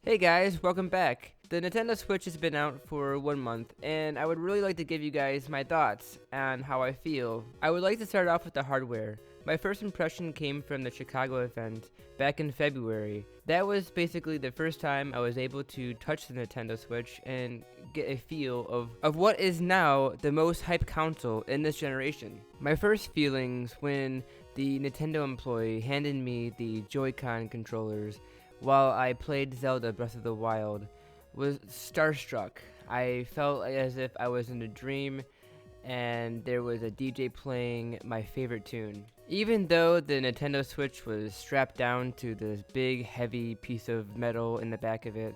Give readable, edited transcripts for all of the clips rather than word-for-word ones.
Hey guys, welcome back. The Nintendo Switch has been out for 1 month, and I would really like to give you guys my thoughts on how I feel. I would like to start off with the hardware. My first impression came from the Chicago event back in February. That was basically the first time I was able to touch the Nintendo Switch and get a feel of what is now the most hyped console in this generation. My first feelings when the Nintendo employee handed me the Joy-Con controllers while I played Zelda Breath of the Wild was starstruck. I felt as if I was in a dream and there was a DJ playing my favorite tune. Even though the Nintendo Switch was strapped down to this big, heavy piece of metal in the back of it,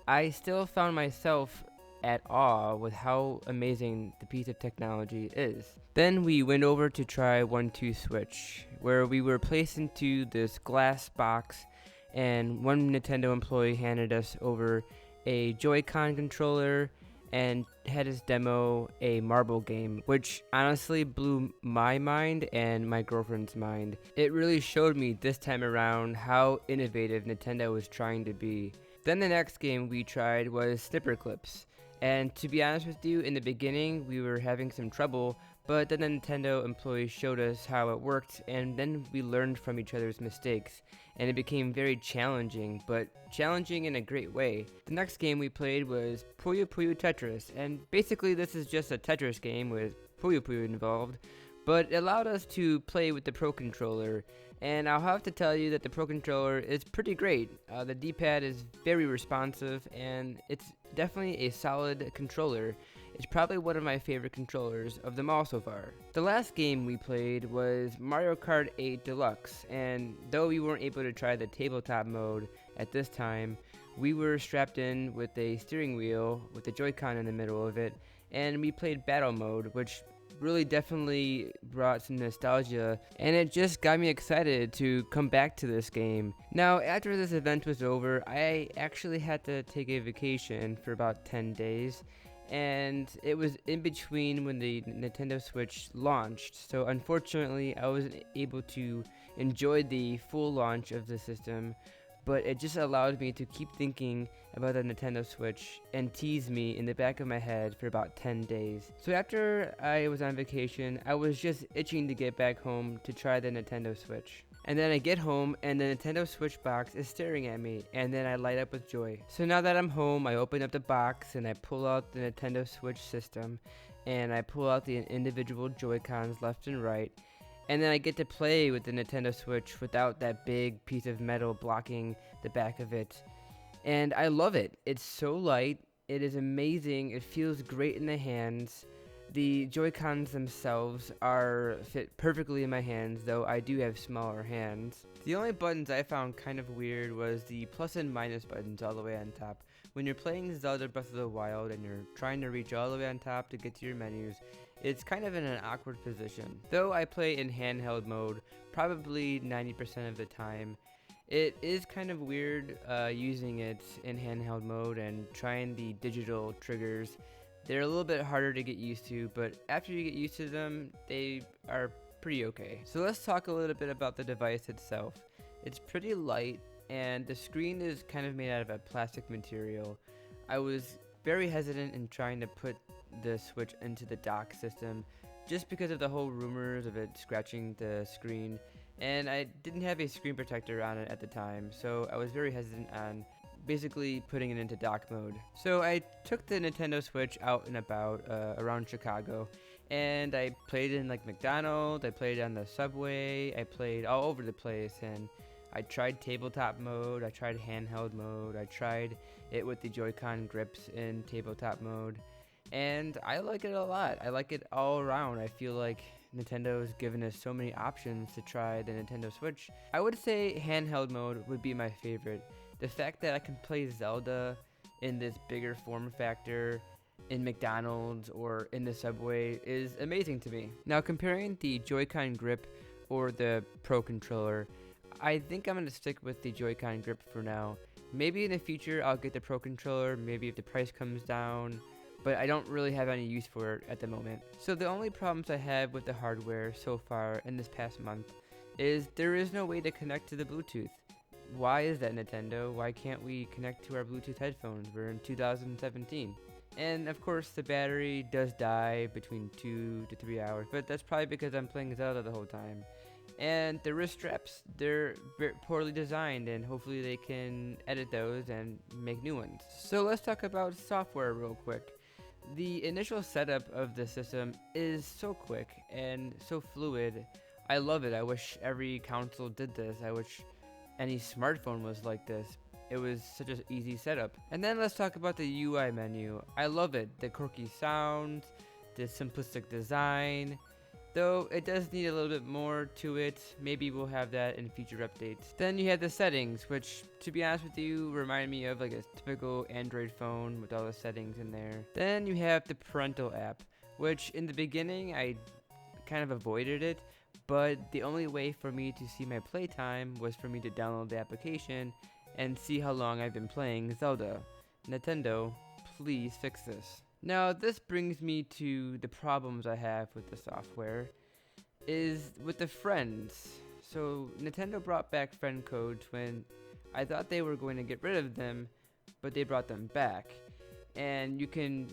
I still found myself at awe with how amazing the piece of technology is. Then we went over to try 1-2 Switch, where we were placed into this glass box and one Nintendo employee handed us over a Joy-Con controller and had us demo a marble game, which honestly blew my mind and my girlfriend's mind. It really showed me this time around how innovative Nintendo was trying to be. Then the next game we tried was Snipper Clips, and to be honest with you, in the beginning we were having some trouble, but then the Nintendo employee showed us how it worked, and then we learned from each other's mistakes, and it became very challenging, but challenging in a great way. The next game we played was Puyo Puyo Tetris, and basically this is just a Tetris game with Puyo Puyo involved, but it allowed us to play with the Pro Controller, and I'll have to tell you that the Pro Controller is pretty great. The D-pad is very responsive, and it's definitely a solid controller. It's probably one of my favorite controllers of them all so far. The last game we played was Mario Kart 8 Deluxe, and though we weren't able to try the tabletop mode at this time, we were strapped in with a steering wheel with the Joy-Con in the middle of it, and we played battle mode, which really definitely brought some nostalgia, and it just got me excited to come back to this game. Now, after this event was over, I actually had to take a vacation for about 10 days, and it was in between when the Nintendo Switch launched, so unfortunately I wasn't able to enjoy the full launch of the system, but it just allowed me to keep thinking about the Nintendo Switch and tease me in the back of my head for about 10 days. So after I was on vacation, I was just itching to get back home to try the Nintendo Switch. And then I get home and the Nintendo Switch box is staring at me, and then I light up with joy. So now that I'm home, I open up the box and I pull out the Nintendo Switch system, and I pull out the individual Joy-Cons left and right, and then I get to play with the Nintendo Switch without that big piece of metal blocking the back of it. And I love it. It's so light. It is amazing. It feels great in the hands. The Joy-Cons themselves are fit perfectly in my hands, though I do have smaller hands. The only buttons I found kind of weird was the plus and minus buttons all the way on top. When you're playing Zelda Breath of the Wild and you're trying to reach all the way on top to get to your menus, it's kind of in an awkward position. Though I play in handheld mode probably 90% of the time, it is kind of weird using it in handheld mode and trying the digital triggers. They're a little bit harder to get used to, but after you get used to them, they are pretty okay. So let's talk a little bit about the device itself. It's pretty light, and the screen is kind of made out of a plastic material. I was very hesitant in trying to put the Switch into the dock system just because of the whole rumors of it scratching the screen, and I didn't have a screen protector on it at the time, so I was very hesitant on basically putting it into dock mode. So I took the Nintendo Switch out and about around Chicago, and I played in like McDonald's, I played on the subway, I played all over the place, and I tried tabletop mode, I tried handheld mode, I tried it with the Joy-Con grips in tabletop mode, and I like it a lot. I like it all around. I feel like Nintendo's given us so many options to try the Nintendo Switch. I would say handheld mode would be my favorite. The fact that I can play Zelda in this bigger form factor in McDonald's or in the subway is amazing to me. Now, comparing the Joy-Con grip or the Pro Controller, I think I'm going to stick with the Joy-Con grip for now. Maybe in the future I'll get the Pro Controller, maybe if the price comes down, but I don't really have any use for it at the moment. So the only problems I have with the hardware so far in this past month is there is no way to connect to the Bluetooth. why is that, Nintendo? Why can't we connect to our Bluetooth headphones? We're in 2017. And of course, the battery does die between 2 to 3 hours, but that's probably because I'm playing Zelda the whole time. And the wrist straps, they're poorly designed, and hopefully they can edit those and make new ones. So let's talk about software real quick. The initial setup of the system is so quick and so fluid. I love it. I wish every console did this. I wish any smartphone was like this. It was such an easy setup. And then let's talk about the UI menu. I love it. The quirky sounds, the simplistic design. Though it does need a little bit more to it. Maybe we'll have that in future updates. Then you have the settings, which, to be honest with you, remind me of like a typical Android phone with all the settings in there. Then you have the parental app, which in the beginning I kind of avoided it, but the only way for me to see my playtime was for me to download the application and see how long I've been playing Zelda. Nintendo, please fix this. Now, this brings me to the problems I have with the software, is with the friends. So, Nintendo brought back friend codes when I thought they were going to get rid of them, but they brought them back. And you can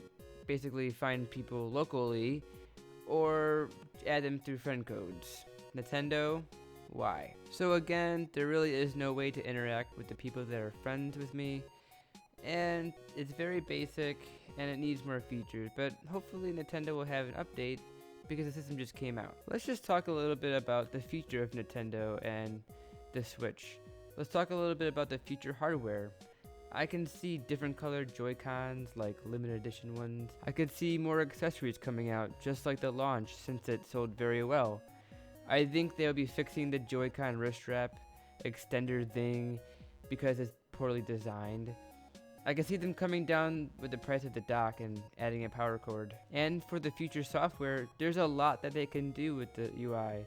basically find people locally or add them through friend codes. Nintendo, why? So again, there really is no way to interact with the people that are friends with me, and it's very basic and it needs more features, but hopefully Nintendo will have an update because the system just came out. Let's just talk a little bit about the future of Nintendo and the Switch. Let's talk a little bit about the future hardware. I can see different colored Joy-Cons, like limited edition ones. I could see more accessories coming out, just like the launch, since it sold very well. I think they'll be fixing the Joy-Con wrist strap extender thing because it's poorly designed. I can see them coming down with the price of the dock and adding a power cord. And for the future software, there's a lot that they can do with the UI.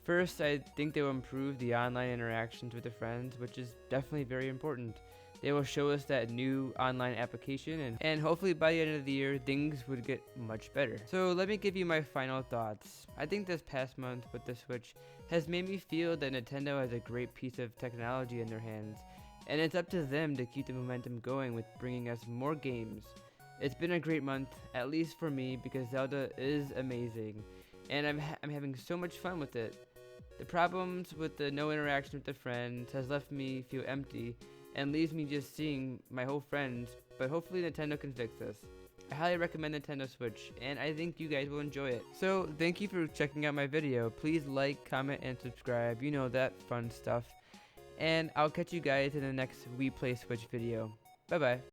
First, I think they will improve the online interactions with the friends, which is definitely very important. They will show us that new online application, and hopefully by the end of the year, things would get much better. So let me give you my final thoughts. I think this past month with the Switch has made me feel that Nintendo has a great piece of technology in their hands, and it's up to them to keep the momentum going with bringing us more games. It's been a great month, at least for me, because Zelda is amazing, and I'm having so much fun with it. The problems with the no interaction with the friends has left me feel empty, and leaves me just seeing my whole friends, but hopefully Nintendo can fix this. I highly recommend Nintendo Switch, and I think you guys will enjoy it. So, thank you for checking out my video. Please like, comment, and subscribe. You know that fun stuff. And I'll catch you guys in the next We Play Switch video. Bye bye.